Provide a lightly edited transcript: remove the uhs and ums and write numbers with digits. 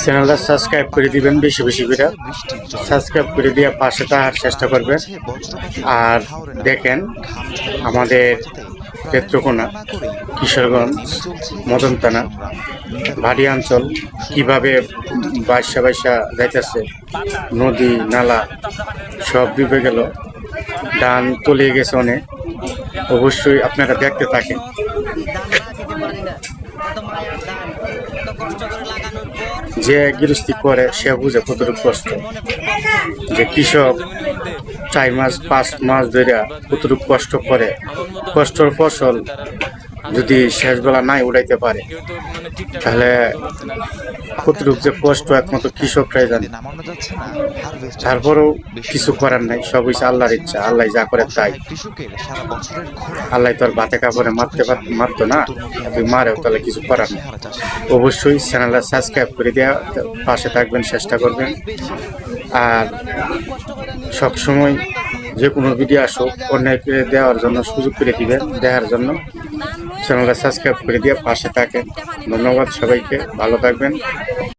চ্যানেলটা সাবস্ক্রাইব করে দিবেন, বেশি বেশি করে সাবস্ক্রাইব করে দিয়ে পাশে থাকার চেষ্টা করবেন। আর দেখেন আমাদের নেত্রকোনা, কিশোরগঞ্জ, মদন থানা, ভাটি অঞ্চল কিভাবে বাইশা বাইশা যাইতেছে, নদী নালা সব ডুবে গেল, ধান তলিয়ে গেছে অনেক। অবশ্যই আপনারা দেখতে থাকেন। যে গৃহস্থী করে সে বুঝে কতটুকু কষ্ট, যে কৃষক 4 মাস 5 মাস ধরে কতটুকু কষ্ট করে, কষ্টর ফসল যদি শেষবেলা নাই উড়াইতে পারে তাহলে কতটুকু যে কষ্ট একমাত্র কৃষকরাই জানে। তারপরেও কিছু করার নাই, সব হচ্ছে আল্লাহর ইচ্ছা, আল্লাহ যা করে তাই। আল্লাহ তো আর ভাতে কাপড়ে মারতো না, তুই মারেও তাহলে কিছু করার নেই। অবশ্যই চ্যানেলটা সাবস্ক্রাইব করে দেওয়া, পাশে থাকবেন, চেষ্টা করবেন। আর সবসময় যে কোনো ভিডিও আসুক অন্যকে দেওয়ার জন্য সুযোগ করে দিবেন, দেখার জন্য চ্যানেলটা সাবস্ক্রাইব করে দিয়ে পাশে থাকেন। ধন্যবাদ সবাইকে, ভালো থাকবেন।